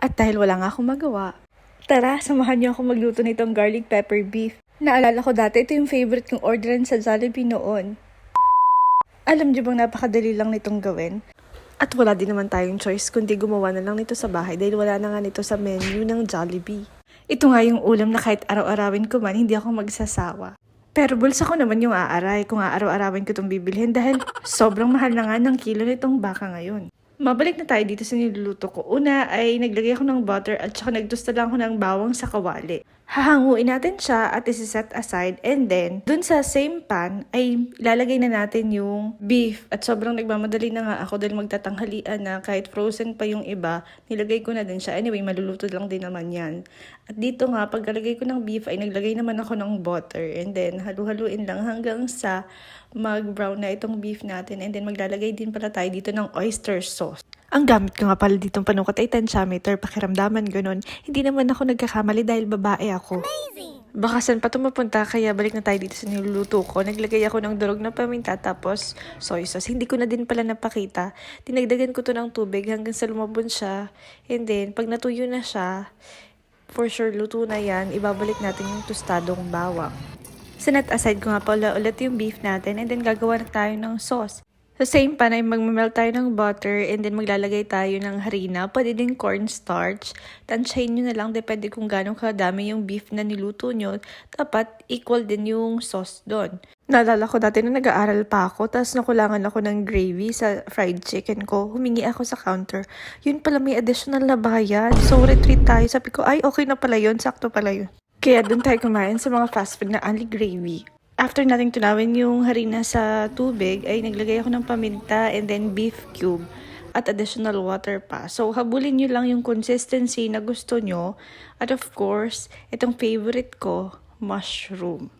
At dahil wala nga akong magawa, tara, samahan niyo ako magluto nitong garlic pepper beef. Naalala ko dati, ito yung favorite kong orderan sa Jollibee noon. Alam niyo bang napakadali lang nitong gawin? At wala din naman tayong choice kundi gumawa na lang nito sa bahay dahil wala na nga nito sa menu ng Jollibee. Ito nga yung ulam na kahit araw-arawin ko man, hindi ako magsasawa. Pero bulsa ko naman yung aaray kung araw-arawin ko itong bibilhin dahil sobrang mahal na nga ng kilo nitong baka ngayon. Mabalik na tayo dito sa niluluto ko. Una ay naglagay ako ng butter at saka nagtosta lang ako ng bawang sa kawali. Hahanguin natin siya at isi-set aside and then dun sa same pan ay ilalagay na natin yung beef. At sobrang nagmamadali na nga ako dahil magtatanghalian na kahit frozen pa yung iba, nilagay ko na din siya. Anyway, maluluto lang din naman yan. At dito nga, pagkalagay ko ng beef ay naglagay naman ako ng butter and then halu-haluin lang hanggang sa mag-brown na itong beef natin and then maglalagay din pala tayo dito ng oyster sauce. Ang gamit ko nga pala ditong panukot ay tensiometer, pakiramdaman ganun. Hindi naman ako nagkakamali dahil babae ako. Amazing! Baka saan pa ito mapunta kaya balik na tayo dito sa niluluto ko. Naglagay ako ng durog na paminta tapos soy sauce. Hindi ko na din pala napakita. Dinagdagan ko to ng tubig hanggang sa lumabon siya. And then pag natuyo na siya, for sure luto na yan, ibabalik natin yung tostadong bawang. Sinet aside ko nga pala ulit yung beef natin and then gagawa na tayo ng sauce. Sa same pan ay magmamelt tayo ng butter and then maglalagay tayo ng harina, pwede din cornstarch. Tansyahin nyo na lang, depende kung gano'ng kadami yung beef na niluto nyo. Dapat equal din yung sauce doon. Naalala ko dati na nag-aaral pa ako, tapos nakulangan ako ng gravy sa fried chicken ko. Humingi ako sa counter. Yun pala may additional na bayad. So retreat tayo. Sabi ko, ay okay na pala yun, sakto pala yun. Kaya doon tayo kumain sa mga fast food na only gravy. After nating tunawin yung harina sa tubig, ay naglagay ako ng paminta and then beef cube at additional water pa. So, habulin nyo lang yung consistency na gusto nyo. At of course, itong favorite ko, mushroom.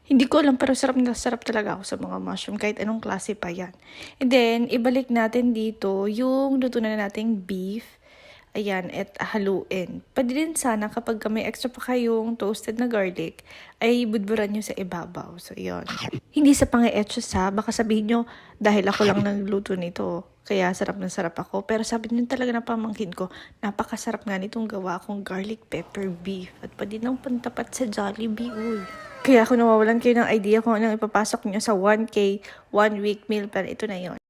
Hindi ko alam pero sarap na sarap talaga ako sa mga mushroom kahit anong klase pa yan. And then, ibalik natin dito yung luto na nating beef. Ayan, at haluin. Pwede din sana kapag may extra pa kayong toasted na garlic, ay budburan nyo sa ibabaw. So, yun. Hindi sa pang-etchos ha. Baka sabihin nyo, dahil ako lang nagluto nito, kaya sarap na sarap ako. Pero sabi nyo talaga na pamangkin ko, napakasarap nga nitong gawa akong garlic pepper beef. At pwede nang pantapat sa Jollibee, uy. Kaya kung nawawalan kayo ng idea kung anong ipapasok nyo sa 1K, 1 week meal plan, ito na yon.